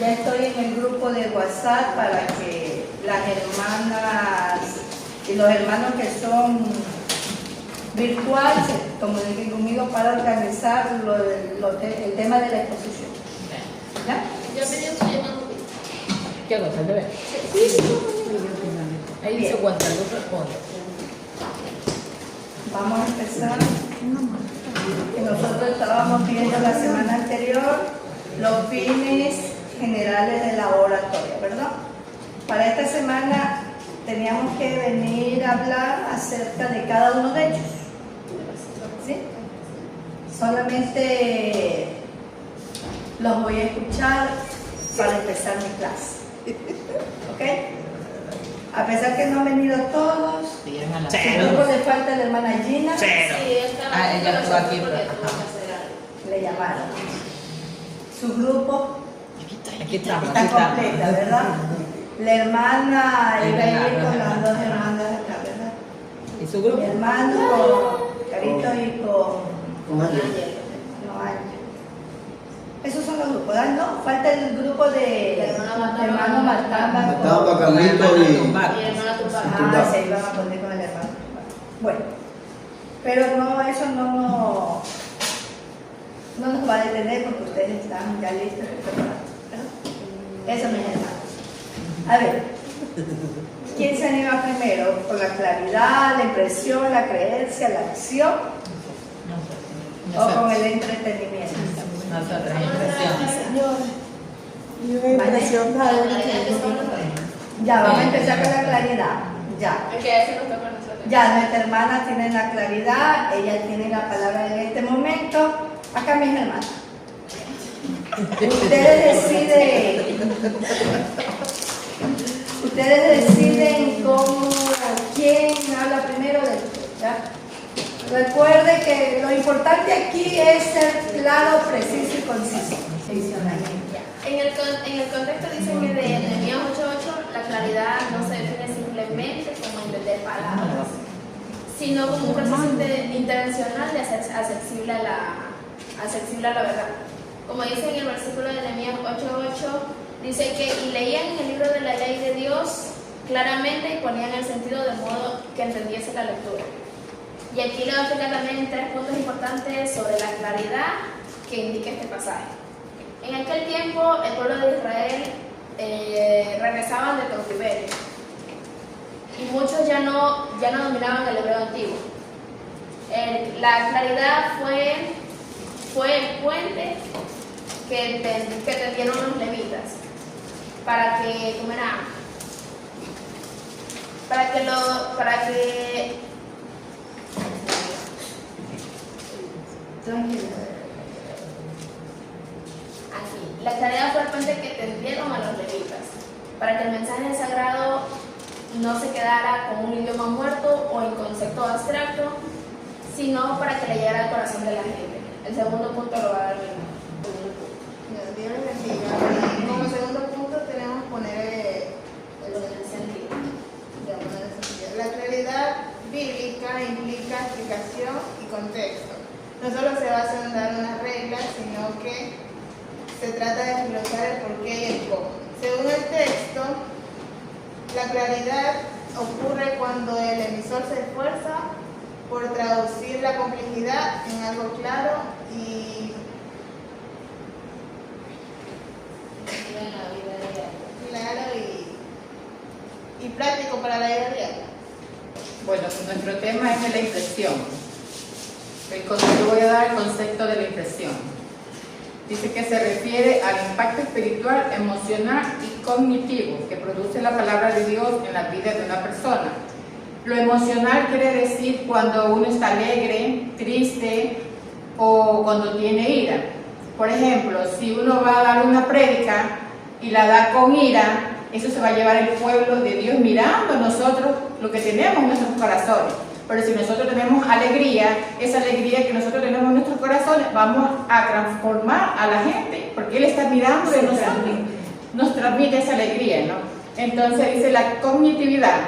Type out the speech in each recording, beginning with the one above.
Ya estoy en el grupo de WhatsApp para que las hermanas y los hermanos que son virtuales se comuniquen conmigo para organizar el tema de la exposición. ¿Ya? Yo pedí un llamado. ¿Qué cosa? ¿Te ves? Sí. Ahí dice Guadalupe responde. Vamos a empezar. Nosotros estábamos viendo la semana anterior los fines generales de la oratoria, ¿verdad? Para esta semana teníamos que venir a hablar acerca de cada uno de ellos. ¿Sí? Solamente los voy a escuchar para empezar mi clase. ¿Ok? A pesar que no han venido todos, Cero. luego le falta la hermana Gina, Cero. Sí, estaba Ella estuvo aquí, porque pero- tuvo que hacer algo. le llamaron. Su grupo Aquí estamos. está completa, ¿verdad? La hermana iba a ir con las dos hermanas de acá, ¿verdad? ¿Y su Mi grupo? hermano con Carito y con Ángel. no, Ángel. Esos son los grupos, ¿verdad? No, falta el grupo de hermano Matamba. Estaba Carlito y... Y hermana Tupac. Ah, se iban a poner con el hermano. Bueno, pero no, eso no nos va a detener porque ustedes están ya listos y preparados, ¿verdad? Eso, mis hermanos. A ver, ¿quién se anima primero? ¿Con la claridad, la impresión, la creencia, la acción o con el entretenimiento? Nosotras, impresión. Ya, vamos a empezar con la claridad. Ya. Es que ese nos toca a nosotros. Ya, nuestra hermana tiene la claridad, ella tiene la palabra en este momento. Acá mis hermanas. Ustedes deciden quién habla primero después, ¿ya? Recuerde que lo importante aquí es ser claro, preciso y conciso. En el contexto dicen que de Nehemías 8:8 la claridad no se define simplemente como entender palabras, sino como un proceso intencional de hacer accesible a la verdad. Como dice en el versículo de Nehemías 8:8, dice que y leían en el libro de la ley de Dios claramente y ponían el sentido de modo que entendiese la lectura. Y aquí le voy a explicar también 3 puntos importantes sobre la claridad que indica este pasaje. En aquel tiempo el pueblo de Israel regresaban de cautiverio y muchos ya no dominaban el hebreo antiguo. La claridad fue el puente que tendieron los levitas para que la claridad fue el puente que tendieron a los levitas para que el mensaje sagrado no se quedara con un idioma muerto o en concepto abstracto, sino para que le llegara al corazón de la gente. El segundo punto lo va a dar mi hermano. Como segundo punto tenemos poner El sentido. la claridad bíblica implica explicación y contexto. No solo se basa en dar unas reglas, sino que se trata de desglosar el porqué y el cómo. Según el texto, la claridad ocurre cuando el emisor se esfuerza por traducir la complejidad en algo claro y práctico para la vida diaria. Bueno, nuestro tema es de la impresión. Yo voy a dar el concepto de la impresión. Dice que se refiere al impacto espiritual, emocional y cognitivo que produce la palabra de Dios en la vida de una persona. Lo emocional quiere decir cuando uno está alegre, triste o cuando tiene ira. Por ejemplo, si uno va a dar una prédica y la da con ira, eso se va a llevar el pueblo de Dios mirando a nosotros lo que tenemos en nuestros corazones. Pero si nosotros tenemos alegría, esa alegría que nosotros tenemos en nuestros corazones, vamos a transformar a la gente, porque Él está mirando de nosotros, nos transmite esa alegría, ¿no? Entonces dice, la cognitividad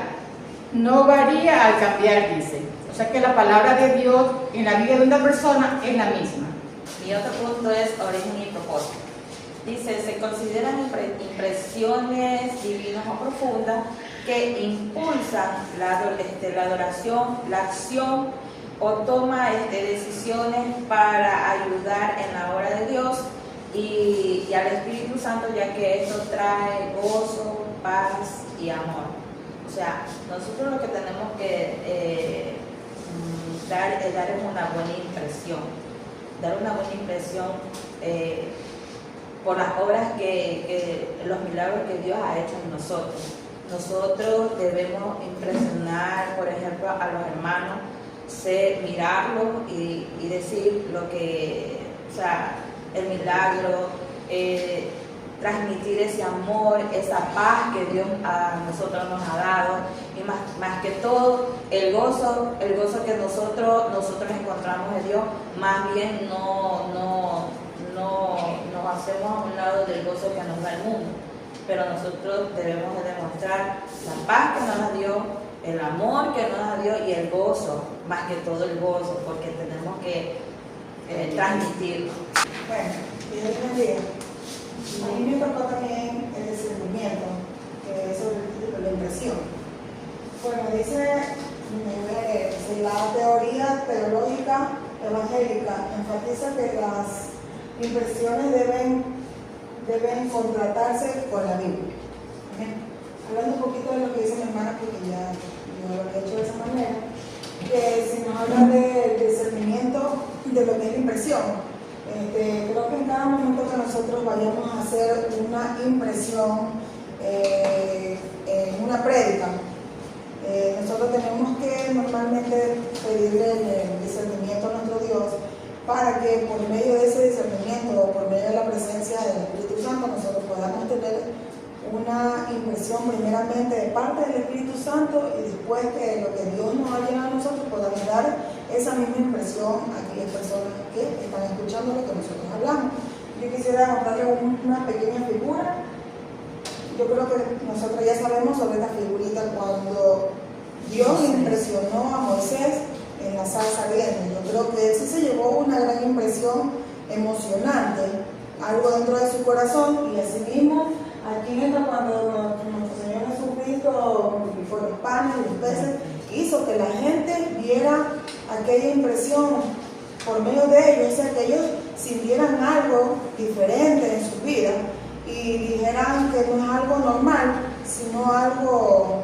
no varía al cambiar, dice. O sea que la palabra de Dios en la vida de una persona es la misma. Y otro punto es origen y propósito. Dice, se consideran impresiones divinas o profundas que impulsan la adoración, la acción o toma decisiones para ayudar en la obra de Dios y al Espíritu Santo, ya que esto trae gozo, paz y amor. O sea, nosotros lo que tenemos que dar una buena impresión, dar una buena impresión por las obras los milagros que Dios ha hecho en nosotros. Nosotros debemos impresionar, por ejemplo, a los hermanos, mirarlos y decir lo que, o sea, el milagro, transmitir ese amor, esa paz que Dios a nosotros nos ha dado, y más que todo el gozo que nosotros encontramos en Dios. Más bien no nos hacemos a un lado del gozo que nos da el mundo, pero nosotros debemos de demostrar la paz que nos da Dios, el amor que nos da Dios y el gozo, más que todo el gozo, porque tenemos que transmitirlo. Bueno, Dios bendiga. A mí me tocó también el discernimiento, que es sobre el título, la impresión. Bueno, dice la teoría teológica evangélica enfatiza que las impresiones deben contratarse con la Biblia. Hablando un poquito de lo que dice mi hermana, porque ya yo lo había hecho de esa manera, que si nos habla del discernimiento de lo que es la impresión, creo que en cada momento que nosotros vayamos a hacer una impresión en una prédica, nosotros tenemos que normalmente pedirle el discernimiento a nuestro Dios para que por medio de ese discernimiento o por medio de la presencia del Espíritu Santo nosotros podamos tener una impresión primeramente de parte del Espíritu Santo y después que lo que Dios nos ha llenado a nosotros podamos dar esa misma impresión a aquellas personas que están escuchando lo que nosotros hablamos. Yo quisiera mostrarles una pequeña figura. Yo creo que nosotros ya sabemos sobre esta figurita cuando Dios impresionó a Moisés en la zarza ardiente. Yo creo que él sí se llevó una gran impresión emocionante, algo dentro de su corazón, y así mismo aquí entra cuando nuestro Señor Jesucristo multiplicó los panes y los peces, hizo que la gente viera aquella impresión por medio de ellos, o sea, que ellos sintieran algo diferente en su vida y dijeran que no es algo normal, sino algo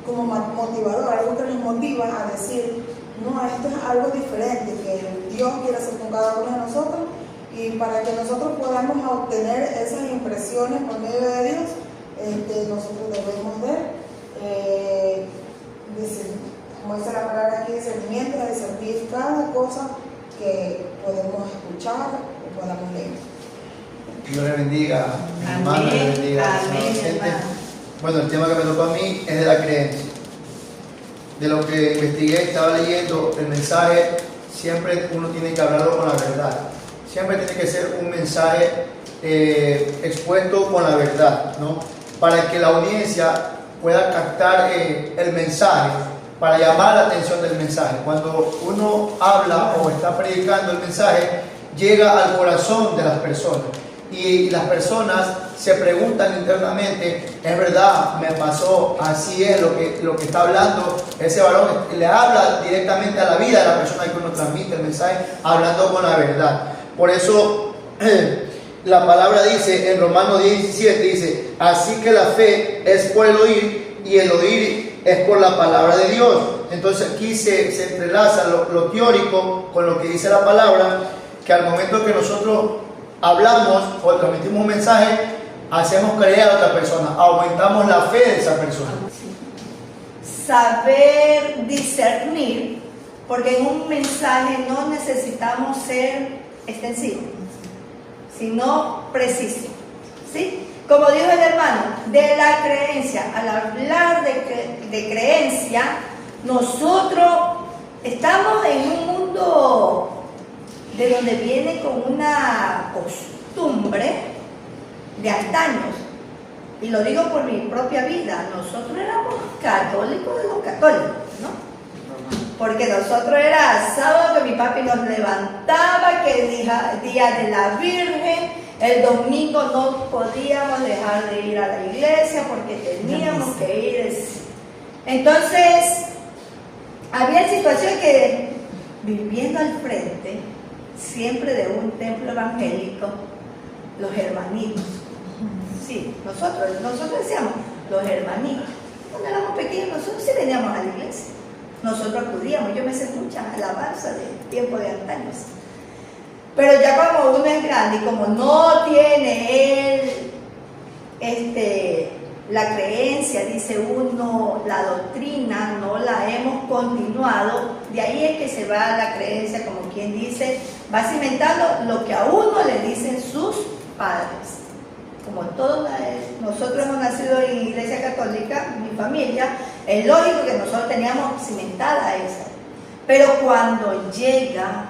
como motivador, algo que nos motiva a decir, no, esto es algo diferente, que Dios quiere hacer con cada uno de nosotros. Y para que nosotros podamos obtener esas impresiones por medio de Dios, nosotros debemos como dice la palabra aquí, discernimiento, de discernir cada cosa que podemos escuchar o podamos leer. Dios le bendiga, hermano, le bendiga. Amén, hermano. Bueno, el tema que me tocó a mí es de la creencia. De lo que investigué, estaba leyendo el mensaje, siempre uno tiene que hablarlo con la verdad. Siempre tiene que ser un mensaje expuesto con la verdad, ¿no? Para que la audiencia pueda captar el mensaje, para llamar la atención del mensaje. Cuando uno habla o está predicando el mensaje, llega al corazón de las personas. Y las personas se preguntan internamente, es verdad, me pasó, así es lo que está hablando ese varón. Le habla directamente a la vida de la persona que uno transmite el mensaje, hablando con la verdad. Por eso la palabra dice en Romanos 10:17, dice, así que la fe es por el oír y el oír es por la palabra de Dios. Entonces aquí se entrelaza lo teórico con lo que dice la palabra, que al momento que nosotros hablamos o transmitimos un mensaje, hacemos creer a otra persona, aumentamos la fe de esa persona. Saber discernir, porque en un mensaje no necesitamos ser extensivo, sino preciso, ¿sí? Como dijo el hermano, de la creencia. Al hablar de creencia, nosotros estamos en un mundo de donde viene con una costumbre de antaños, y lo digo por mi propia vida. Nosotros éramos católicos de los católicos, ¿no? Porque nosotros era sábado que mi papi nos levantaba, que día de la Virgen, el domingo no podíamos dejar de ir a la iglesia porque teníamos que ir. Entonces, había situaciones que, viviendo al frente, siempre de un templo evangélico, los hermanitos, sí, nosotros decíamos, los hermanitos, cuando éramos pequeños, nosotros sí veníamos a la iglesia, nosotros acudíamos, yo me sé muchas alabanzas del tiempo de antaños, pero ya como uno es grande y como no tiene él, la creencia, dice uno, la doctrina, no la hemos continuado, de ahí es que se va la creencia, como quien dice, va cimentando lo que a uno le dicen sus padres. Como todos nosotros hemos nacido en iglesia católica, mi familia, es lógico que nosotros teníamos cimentada esa. Pero cuando llega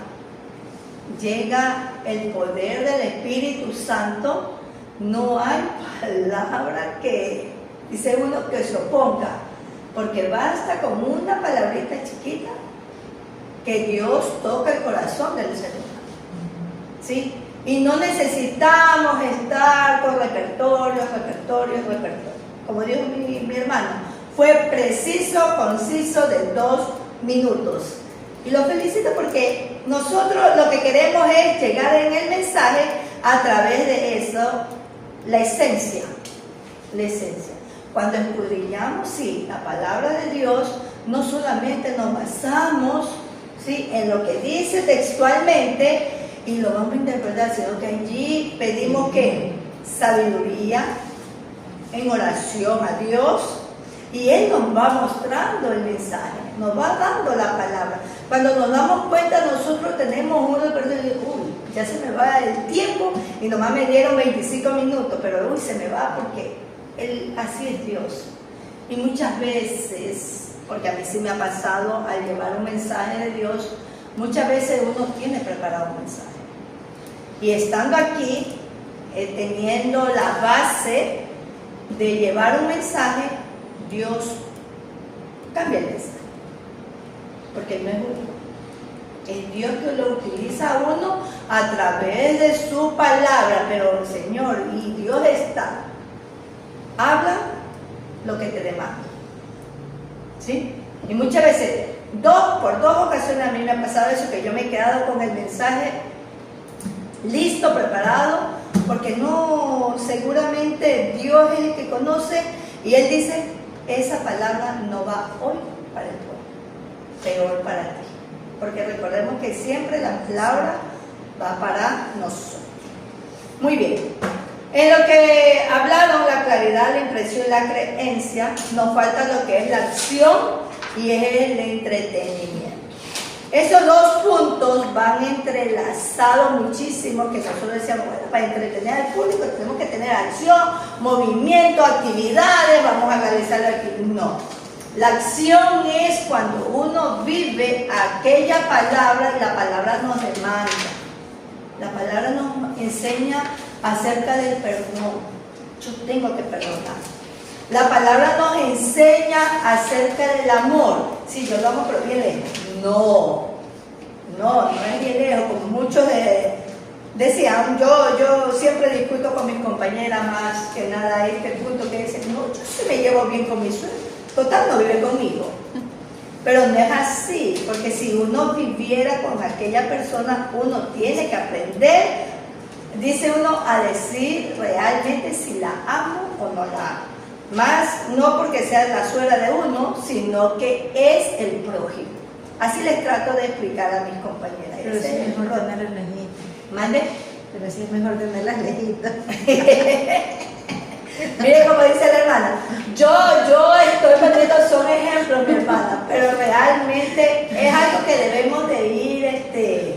el poder del Espíritu Santo, no hay palabra que, dice uno, que se oponga, porque basta con una palabrita chiquita que Dios toca el corazón del ser humano, ¿sí? Y no necesitamos estar con repertorios. Como dijo mi hermano, fue preciso, conciso, de 2 minutos. Y lo felicito porque nosotros lo que queremos es llegar en el mensaje a través de eso, la esencia. Cuando escudriñamos, sí, la palabra de Dios, no solamente nos basamos, ¿sí?, en lo que dice textualmente y lo vamos a interpretar, sino que allí pedimos que sabiduría en oración a Dios, y Él nos va mostrando el mensaje, nos va dando la palabra. Cuando nos damos cuenta, nosotros tenemos uno, pero uy, ya se me va el tiempo y nomás me dieron 25 minutos, pero uy, se me va porque Él, así es Dios. Y muchas veces, porque a mí sí me ha pasado al llevar un mensaje de Dios, muchas veces uno tiene preparado un mensaje. Y estando aquí, teniendo la base de llevar un mensaje, Dios cambia el mensaje. Porque no es uno. Es Dios que lo utiliza a uno a través de su palabra. Pero Señor, y Dios está. Habla lo que te demanda. ¿Sí? Y muchas veces, por dos ocasiones a mí me ha pasado eso, que yo me he quedado con el mensaje listo, preparado, porque no, seguramente Dios es el que conoce, y Él dice, esa palabra no va hoy para el pueblo, peor para ti, porque recordemos que siempre la palabra va para nosotros. Muy bien, en lo que hablaron, la claridad, la impresión y la creencia, nos falta lo que es la acción y es el entretenimiento. Esos 2 puntos van entrelazados muchísimo, que nosotros decíamos, bueno, para entretener al público tenemos que tener acción, movimiento, actividades, vamos a realizar aquí. No, la acción es cuando uno vive aquella palabra y la palabra nos demanda. La palabra nos enseña acerca del perdón. Yo tengo que perdonar. La palabra nos enseña acerca del amor. Sí, yo lo amo, pero bien lejos. No es bien lejos, como muchos decían. Yo siempre discuto con mis compañeras más que nada a este punto, que dicen, no, yo sí me llevo bien con mi suegro, total no vive conmigo. Pero no es así, porque si uno viviera con aquella persona, uno tiene que aprender, dice uno, a decir realmente si la amo o no la amo. Más no porque sea la suegra de uno, sino que es el prójimo. Así les trato de explicar a mis compañeras. Pero sí es mejor tenerlas lejitas. ¿Mande? Pero sí es mejor tenerlas lejitas. Mire como dice la hermana, yo estoy poniendo, son ejemplos, mi hermana, pero realmente es algo que debemos de ir,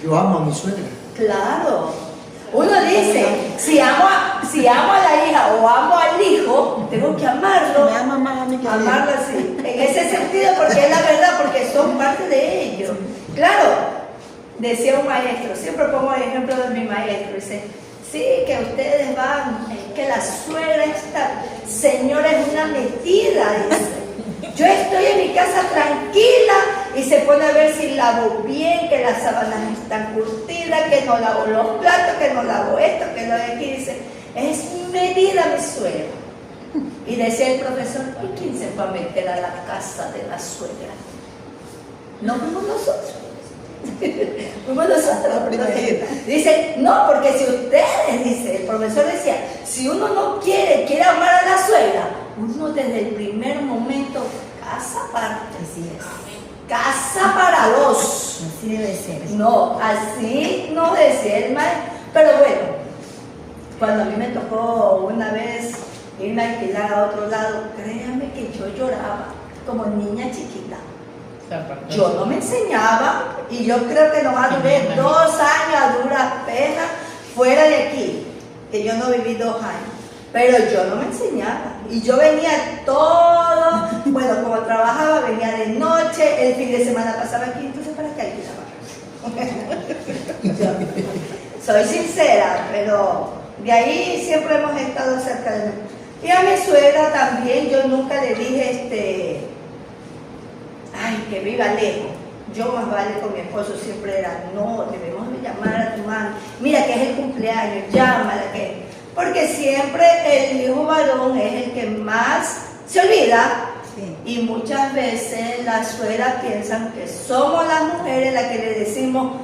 Yo amo a mi suegra. Claro. Uno dice, si amo a la hija o amo al hijo, tengo que amarlo. Me ama más a mí que a ella. Amarlo así. En ese sentido, porque es la verdad, porque son parte de ellos. Claro, decía un maestro, siempre pongo el ejemplo de mi maestro, dice, sí, que ustedes van, que la suegra esta señora es una metida, dice. Yo estoy en mi casa tranquila y se pone a ver si lavo bien, que las sábanas están curtidas, que no lavo los platos, que no lavo esto, que lo de aquí. Dice, es medida mi suegra. Y decía el profesor, ¿y quién se fue a meter a la casa de la suegra? No fuimos nosotros. Fuimos nosotros. Dice, no, porque si ustedes, dice, el profesor decía, si uno no quiere amar a la suegra, uno desde el primer momento, casa aparte. Así es. Casa para dos. Así debe ser. No, así no decía el maestro. Pero bueno, cuando a mí me tocó una vez irme a alquilar a otro lado, créanme que yo lloraba como niña chiquita. Yo no me enseñaba y yo creo que nomás duré 2 años a duras penas fuera de aquí, que yo no viví 2 años, pero yo no me enseñaba y yo venía todo, bueno, como trabajaba, venía de noche, el fin de semana pasaba aquí, entonces ¿para qué alquilaba? Soy sincera, pero de ahí siempre hemos estado cerca de mí. Y a mi suegra también, yo nunca le dije ay, que viva lejos. Yo más vale con mi esposo siempre era, no, debemos de llamar a tu mamá. Mira que es el cumpleaños, llámala que. Porque siempre el hijo varón es el que más se olvida. Sí. Y muchas veces las suegras piensan que somos las mujeres las que le decimos,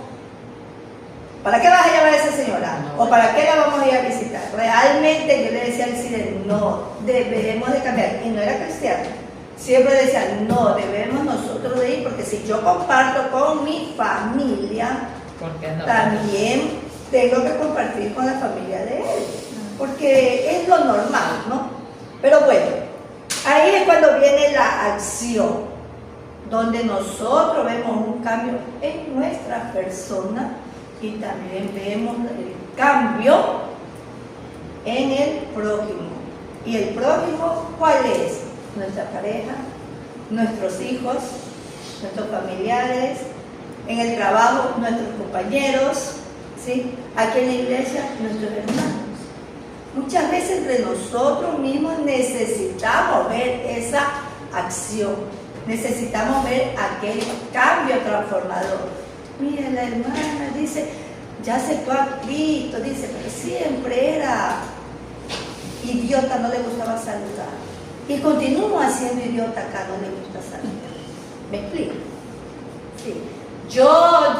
¿para qué vas a llamar a esa señora? ¿O para qué la vamos a ir a visitar? Realmente yo le decía al Cire, no, debemos de cambiar. Y no era cristiano. Siempre decía, no, debemos nosotros de ir, porque si yo comparto con mi familia, ¿Por qué no? también tengo que compartir con la familia de él, porque es lo normal, ¿no? Pero bueno, ahí es cuando viene la acción, donde nosotros vemos un cambio en nuestra persona y también vemos el cambio en el prójimo. ¿Y el prójimo cuál es? Nuestra pareja, nuestros hijos, nuestros familiares, en el trabajo, nuestros compañeros, ¿sí? Aquí en la iglesia, nuestros hermanos. Muchas veces entre nosotros mismos necesitamos ver esa acción, necesitamos ver aquel cambio transformador. Mira, la hermana dice, ya aceptó a Cristo, dice, pero siempre era idiota, no le gustaba saludar. Y continúa siendo idiota acá, no le gusta saludar. ¿Me explico? Sí. Yo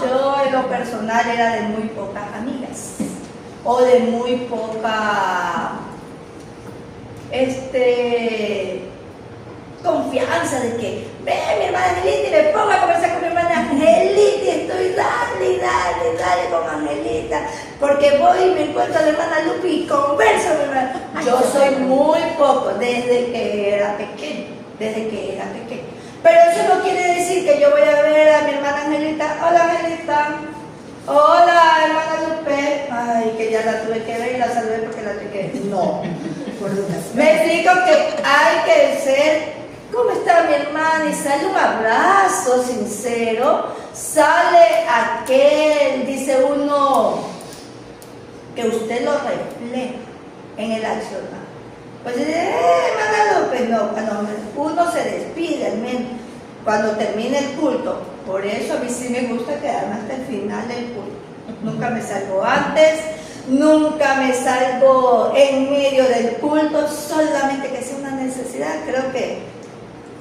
en lo personal era de muy pocas amigas. O de muy poca confianza de que ve mi hermana Angelita y me pongo a conversar con mi hermana Angelita y estoy dale con Angelita, porque voy y me encuentro a la hermana Lupi y converso con mi hermana. Yo soy muy poco desde que era pequeña, pero eso no quiere decir que yo voy a ver a mi hermana Angelita, hola Angelita, hola hermana Lupe, ay, que ya la tuve que ver y la saludé porque la tuve que ver. No, me explico que hay que ser, ¿cómo está mi hermana? Y sale un abrazo sincero, sale aquel, dice uno, que usted lo refleja en el accionar. Pues dice, hermana López, no, cuando uno se despide, al menos, cuando termine el culto. Por eso a mí sí me gusta quedarme hasta el final del culto. Nunca me salgo antes, nunca me salgo en medio del culto, solamente que sea una necesidad, creo que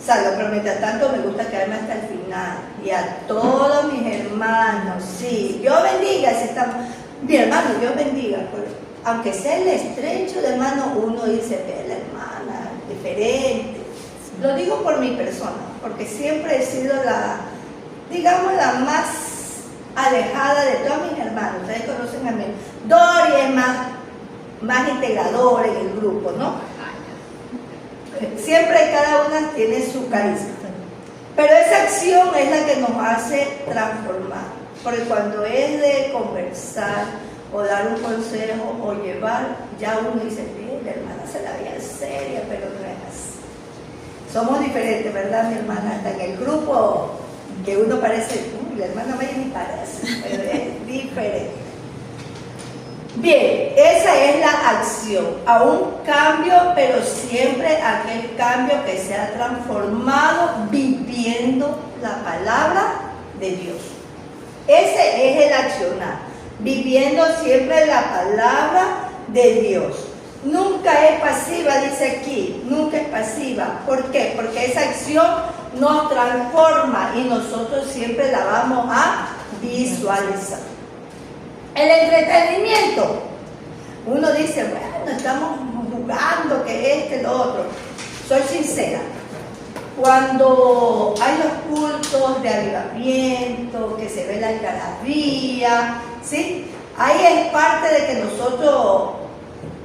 salgo, pero mientras tanto me gusta quedarme hasta el final. Y a todos mis hermanos, sí, Dios bendiga, si estamos, mi hermano, Dios bendiga, aunque sea el estrecho de mano, uno dice, ve la hermana, diferente. Lo digo por mi persona, porque siempre he sido digamos, la más alejada de todos mis hermanos. Ustedes conocen a mí. Dori es más integradora en el grupo, ¿no? Siempre cada una tiene su carisma. Pero esa acción es la que nos hace transformar. Porque cuando es de conversar, o dar un consejo, o llevar, ya uno dice, la hermana se la veía seria, pero no es así. Somos diferentes, ¿verdad, mi hermana? Hasta en el grupo, que uno parece, la hermana Maya ni parece, pero es diferente. Bien, esa es la acción, a un cambio, pero siempre aquel cambio que se ha transformado viviendo viviendo la palabra de Dios. Ese es el accionar, viviendo siempre la palabra de Dios. Nunca es pasiva, dice aquí, nunca es pasiva. ¿Por qué? Porque esa acción nos transforma y nosotros siempre la vamos a visualizar. El entretenimiento. Uno dice, bueno, estamos jugando, que lo otro. Soy sincera. Cuando hay los cultos de avivamiento, que se ve la algarabía, ¿sí? Ahí es parte de que nosotros,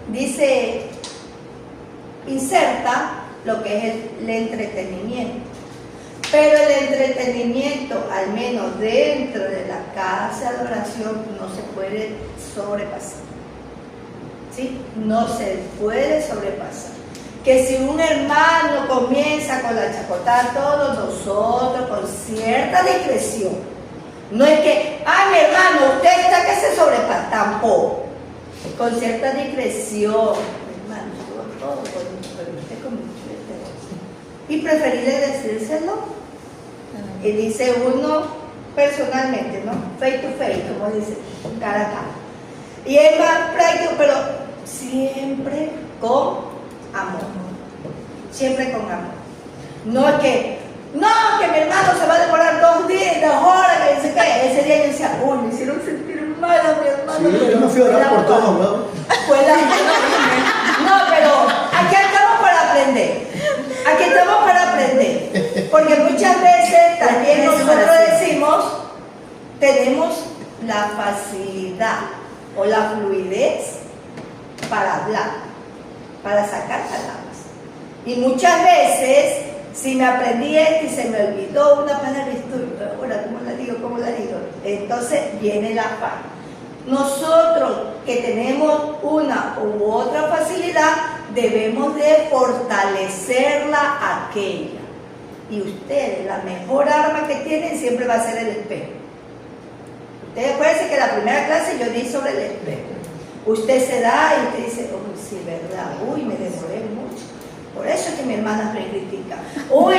dice, inserta lo que es el entretenimiento. Pero el entretenimiento, al menos dentro de la casa de adoración, no se puede sobrepasar. ¿Sí? No se puede sobrepasar. Que si un hermano comienza con la chacotá, todos nosotros con cierta discreción. No es que, mi hermano, usted está que se sobrepasa, tampoco. Con cierta discreción, hermano, todo con usted con usted. Y preferirle decírselo. Y dice uno personalmente, ¿no? Face to face, como dice, cara a cara. Y es más práctico, pero siempre con amor. Siempre con amor. No es que mi hermano se va a demorar 2 días, 2 horas, que dice que ese día yo decía, me hicieron sentir mal a mi hermano. Sí, yo me fui a orar por todos, ¿no? No, pero aquí estamos para aprender. Aquí estamos para aprender. Porque muchas veces también nosotros decimos, tenemos la facilidad o la fluidez para hablar, para sacar palabras. Y muchas veces, si me aprendí esto y se me olvidó una palabra, ahora, ¿cómo la digo? Entonces viene la falta. Nosotros que tenemos una u otra facilidad, debemos de fortalecerla aquella. Y ustedes, la mejor arma que tienen siempre va a ser el espejo. Ustedes acuérdense que la primera clase yo di sobre el espejo. Usted se da y usted dice, sí, verdad, me demoré mucho. Por eso es que mi hermana me critica.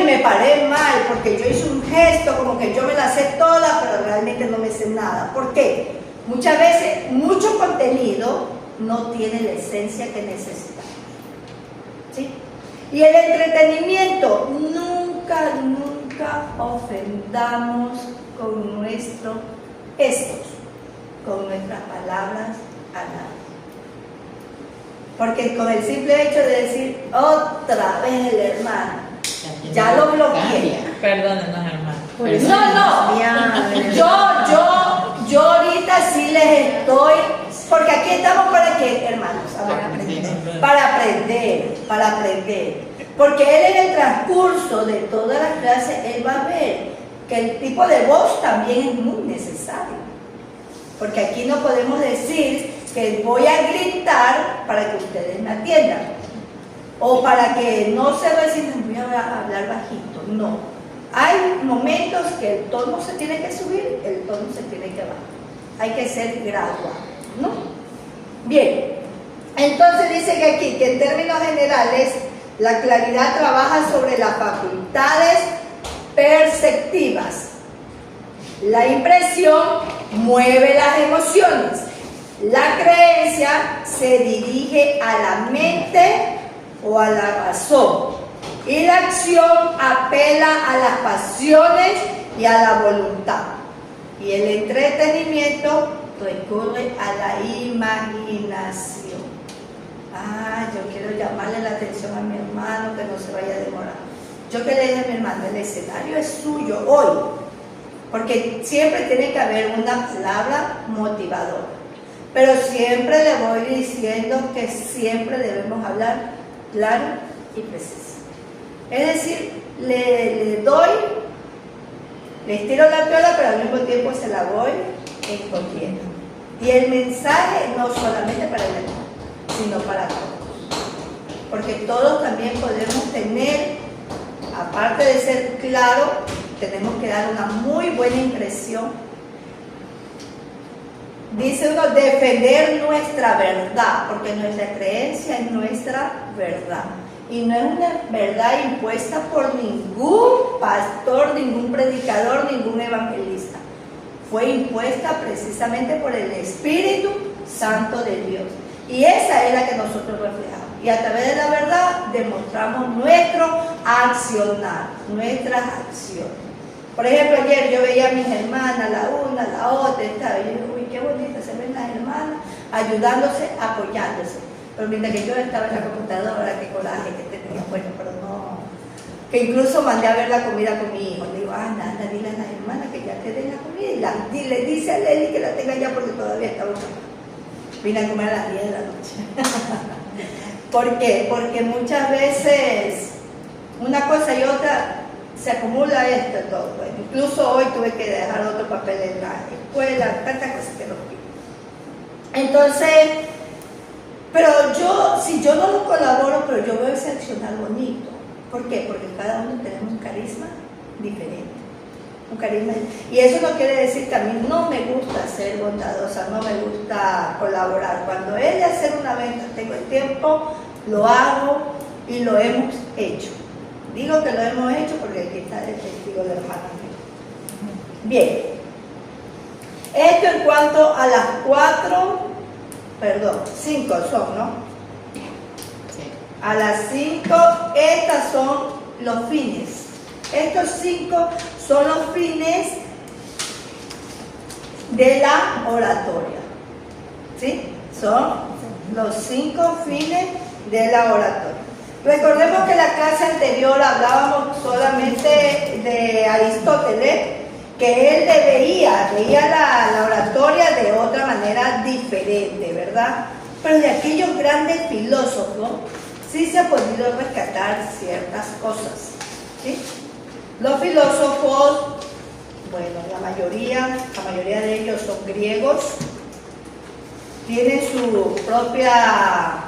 Me paré mal porque yo hice un gesto como que yo me la sé toda, pero realmente no me sé nada. ¿Por qué? Muchas veces, mucho contenido no tiene la esencia que necesitamos. ¿Sí? Y el entretenimiento, nunca ofendamos con nuestros gestos, con nuestras palabras a nadie. Porque con el simple hecho de decir otra vez el hermano, ya lo bloqueé. Perdónenos, hermano. Yo ahorita sí les estoy, porque aquí estamos para qué, hermanos, para aprender. Porque él en el transcurso de todas las clases, él va a ver que el tipo de voz también es muy necesario. Porque aquí no podemos decir que voy a gritar para que ustedes me atiendan. O para que no se va a decir, voy a hablar bajito. No. Hay momentos que el tono se tiene que subir, el tono se tiene que bajar. Hay que ser gradual, ¿no? Bien. Entonces dice que aquí, que en términos generales, la claridad trabaja sobre las facultades perceptivas. La impresión mueve las emociones. La creencia se dirige a la mente o a la razón. Y la acción apela a las pasiones y a la voluntad. Y el entretenimiento recurre a la imaginación. Yo quiero llamarle la atención a mi hermano que no se vaya a demorar. Yo que le dije a mi hermano, el escenario es suyo hoy. Porque siempre tiene que haber una palabra motivadora. Pero siempre le voy diciendo que siempre debemos hablar claro y preciso. Es decir, le estiro la piola, pero al mismo tiempo se la voy escondiendo. Y el mensaje no solamente para el hermano, sino para todos. Porque todos también podemos tener, aparte de ser claro, tenemos que dar una muy buena impresión. Dice uno, defender nuestra verdad, porque nuestra creencia es nuestra verdad. Y no es una verdad impuesta por ningún pastor, ningún predicador, ningún evangelista. Fue impuesta precisamente por el Espíritu Santo de Dios. Y esa es la que nosotros reflejamos. Y a través de la verdad demostramos nuestro accionar, nuestras acciones. Por ejemplo, ayer yo veía a mis hermanas, la una, la otra, estaba, y yo digo, uy, qué bonita se ven las hermanas, ayudándose, apoyándose. Pero mientras que yo estaba en la computadora, qué coraje que tenía, bueno, pero no. Que incluso mandé a ver la comida con mi hijo. Le digo, anda, dile a las hermanas que ya te den la comida. Y le dice a Leli que la tenga ya porque todavía está buscando. Vine a comer a las 10 de la noche. ¿Por qué? Porque muchas veces una cosa y otra se acumula esto todo. Bueno, incluso hoy tuve que dejar otro papel en la escuela, tantas cosas que no fui. Entonces, pero yo, si yo no lo colaboro, pero yo veo ese accionar bonito. ¿Por qué? Porque cada uno tenemos un carisma diferente. Un carisma. Y eso no quiere decir que a mí no me gusta ser bondadosa, no me gusta colaborar. Cuando he de hacer una venta, tengo el tiempo, lo hago y lo hemos hecho. Digo que lo hemos hecho porque aquí está el testigo de los hermanos. Bien. Esto en cuanto a las 5 son, ¿no? Sí. A las 5, estas son los fines. Estos 5 son los fines de la oratoria. ¿Sí? Son los 5 fines de la oratoria. Recordemos que en la clase anterior hablábamos solamente de Aristóteles, que él veía la oratoria de otra manera diferente, ¿verdad? Pero de aquellos grandes filósofos sí se ha podido rescatar ciertas cosas, ¿sí? Los filósofos, bueno, la mayoría de ellos son griegos, tienen su propia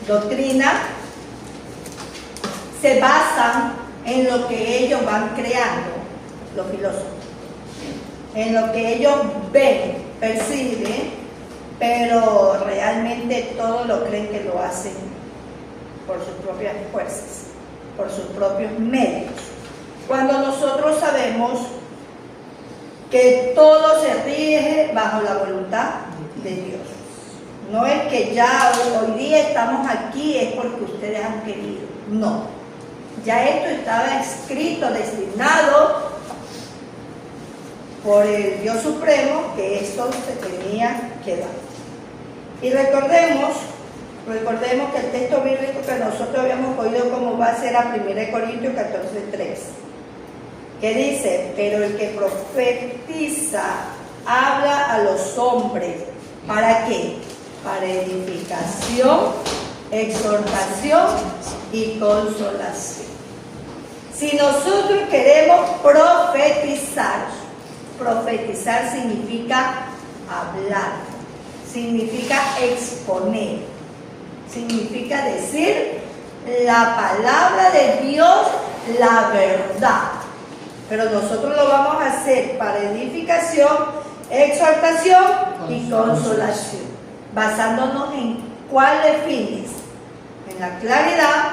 doctrina, se basan en lo que ellos van creando, los filósofos, en lo que ellos ven, perciben, pero realmente todo lo creen que lo hacen por sus propias fuerzas, por sus propios medios. Cuando nosotros sabemos que todo se rige bajo la voluntad de Dios. No es que ya hoy día estamos aquí, es porque ustedes han querido. No. Ya esto estaba escrito, destinado por el Dios Supremo, que esto se tenía que dar. Y recordemos que el texto bíblico que nosotros habíamos oído como base era 1 Corintios 14:3, que dice, pero el que profetiza habla a los hombres, ¿para qué? Para edificación, exhortación y consolación. Si nosotros queremos profetizar significa hablar, significa exponer, significa decir la palabra de Dios, la verdad. Pero nosotros lo vamos a hacer para edificación, exhortación y consolación, basándonos en cuáles fines: en la claridad,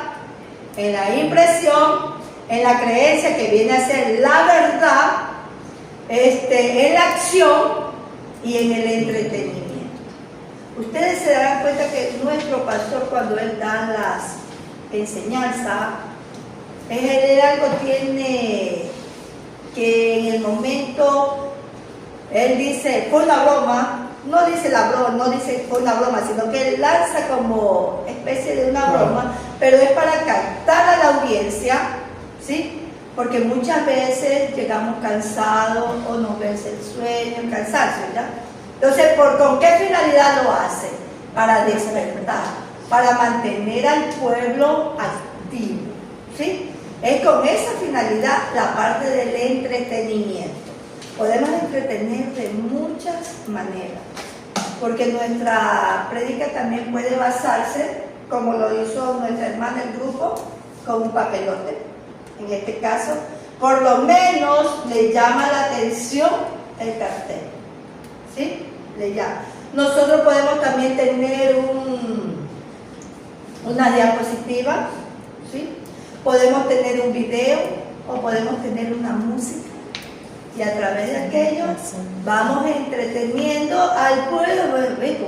en la impresión, en la creencia que viene a ser la verdad, en la acción y en el entretenimiento. Ustedes se darán cuenta que nuestro pastor, cuando él da las enseñanzas, en general algo tiene que en el momento él dice fue una broma, no dice la broma, no dice fue una broma, sino que él lanza como especie de una broma, pero es para captar a la audiencia, ¿sí? Porque muchas veces llegamos cansados o nos vence el sueño, el cansancio, ¿ya? Entonces, ¿con qué finalidad lo hace? Para despertar, para mantener al pueblo activo, ¿sí? Es con esa finalidad la parte del entretenimiento. Podemos entretener de muchas maneras, porque nuestra prédica también puede basarse, como lo hizo nuestra hermana del grupo, con un papelote. En este caso, por lo menos le llama la atención el cartel, ¿sí? Le llama. Nosotros podemos también tener una diapositiva ¿sí? Podemos tener un video o podemos tener una música y a través de aquello vamos entreteniendo al pueblo, ¿ve?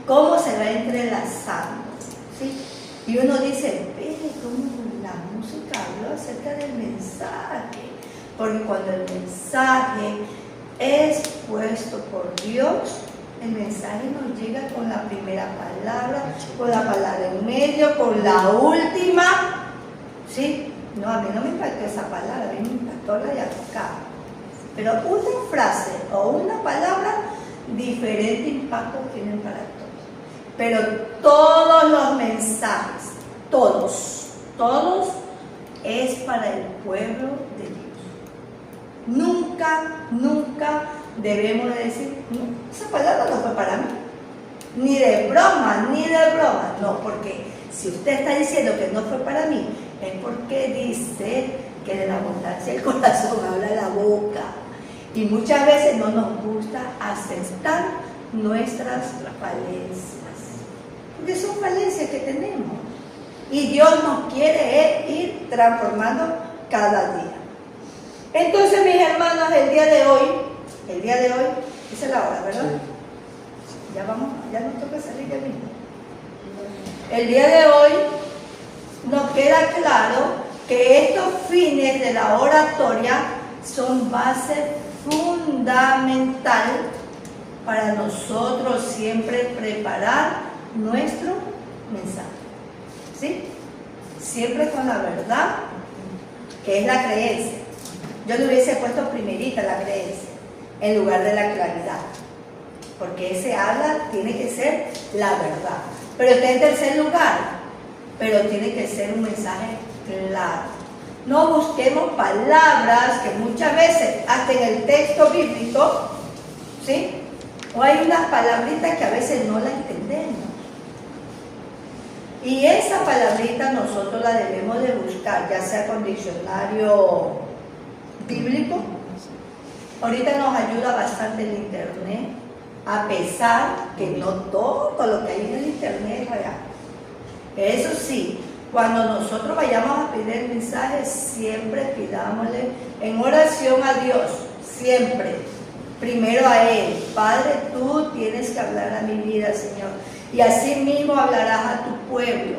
Cómo se va entrelazando, ¿sí? Y uno dice, ve cómo la música habló acerca del mensaje, porque cuando el mensaje es puesto por Dios, el mensaje nos llega con la primera palabra, con la palabra en medio, con la última, ¿sí? No, a mí no me impactó esa palabra, a mí me impactó la de acá. Pero una frase o una palabra, diferente impacto tienen para todos. Pero todos los mensajes, todos, es para el pueblo de Dios. Nunca debemos de decir, no, esa palabra no fue para mí. Ni de broma. No, porque si usted está diciendo que no fue para mí, es porque dice que de la abundancia del corazón habla la boca. Y muchas veces no nos gusta aceptar nuestras falencias, porque son falencias que tenemos. Y Dios nos quiere ir transformando cada día. Entonces, mis hermanos, el día de hoy, esa es la hora, ¿verdad? Sí. Ya nos toca salir de mismo. El día de hoy nos queda claro que estos fines de la oratoria son base fundamental para nosotros siempre preparar nuestro mensaje, ¿sí? Siempre con la verdad, que es la creencia. Yo le hubiese puesto primerita la creencia, en lugar de la claridad, porque ese habla tiene que ser la verdad. Pero está en tercer lugar, pero tiene que ser un mensaje claro. No busquemos palabras que muchas veces, hasta en el texto bíblico, ¿sí? O hay unas palabritas que a veces no las entendemos. Y esa palabrita nosotros la debemos de buscar, ya sea con diccionario bíblico. Ahorita nos ayuda bastante el internet, a pesar que no todo lo que hay en el internet es real. Eso sí, cuando nosotros vayamos a pedir el mensaje, siempre pidámosle en oración a Dios, siempre, primero a Él. Padre, tú tienes que hablar a mi vida, Señor, y así mismo hablarás a tu pueblo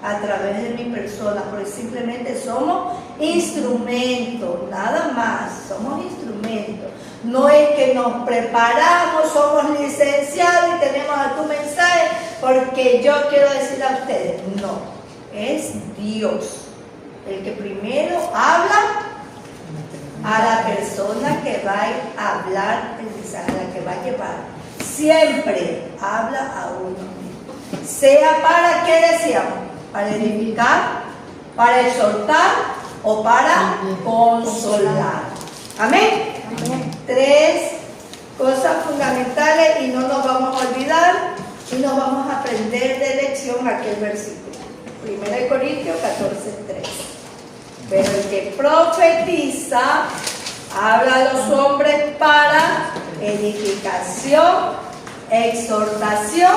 a través de mi persona, porque simplemente somos instrumentos, nada más, somos instrumentos. No es que nos preparamos, somos licenciados y tenemos a tu mensaje porque yo quiero decirle a ustedes, no. Es Dios el que primero habla a la persona que va a hablar el mensaje, a la que va a llevar. Siempre habla a uno mismo. Sea para, ¿qué decíamos? Para edificar, para exhortar o para consolar. Amén. Tres cosas fundamentales y no nos vamos a olvidar y nos vamos a aprender de lección aquel versículo. 1 Corintios 14:3. Pero el que profetiza habla a los hombres para edificación, exhortación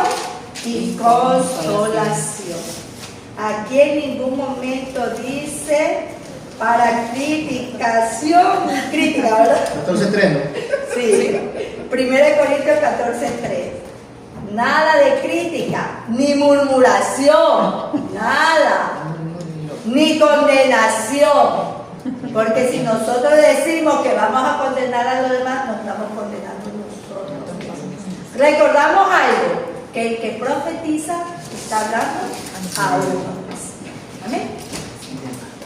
y consolación. Aquí en ningún momento dice para criticación, crítica, ¿verdad? 14:3, ¿no? Sí, 1 Corintios 14:3. Nada de crítica, ni murmuración, nada, ni condenación. Porque si nosotros decimos que vamos a condenar a los demás, nos estamos condenando nosotros mismos. Recordamos algo, que el que profetiza está hablando a uno mismo. Amén.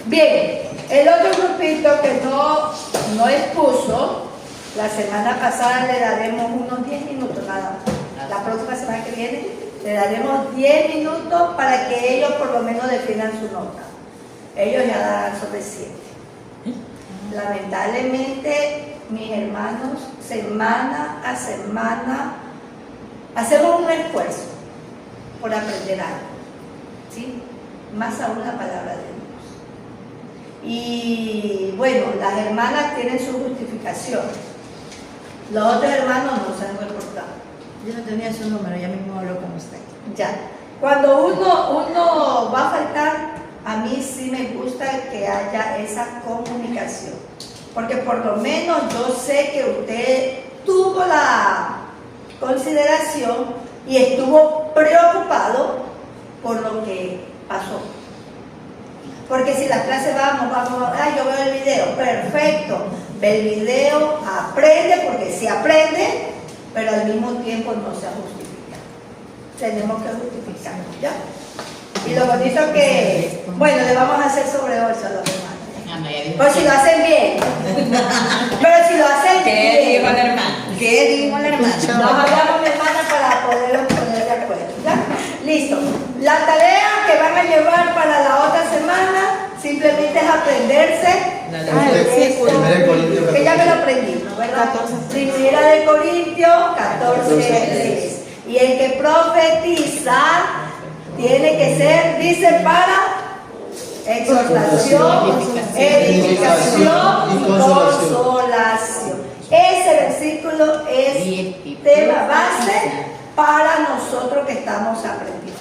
Bien, el otro grupito que no expuso, la semana pasada le daremos unos 10 minutos nada más. La próxima semana que viene le daremos 10 minutos para que ellos por lo menos definan su nota. Ellos ya darán sobre 7. Lamentablemente, mis hermanos, semana a semana hacemos un esfuerzo por aprender algo, ¿sí? Más aún la palabra de Dios. Y bueno, las hermanas tienen su justificación. Los otros hermanos no se han reportado. Yo no tenía su número, ya mismo hablo con usted. Ya. Cuando uno va a faltar a mí sí me gusta que haya esa comunicación, porque por lo menos yo sé que usted tuvo la consideración y estuvo preocupado por lo que pasó. Porque si la clase vamos, yo veo el video, perfecto, ve el video, aprende, porque sí aprende, pero al mismo tiempo no se justifica. Tenemos que justificarnos, ¿ya? Y lo bonito que, bueno, le vamos a hacer sobre 8 a los demás. Pues si lo hacen bien. Pero si lo hacen ¿Qué bien. dijo la hermana? ¿Qué dijo la hermana? Nos hablamos, mi hermana, para poderlos poner de acuerdo, ¿ya? Listo. La tarea que van a llevar para la otra semana simplemente es aprenderse. Que ya me lo aprendí, ¿no? ¿Verdad? Primera de Corintios 14:3. Y el que profetiza tiene que ser, dice, para exhortación, edificación y consolación. Ese versículo es tema base para nosotros que estamos aprendiendo.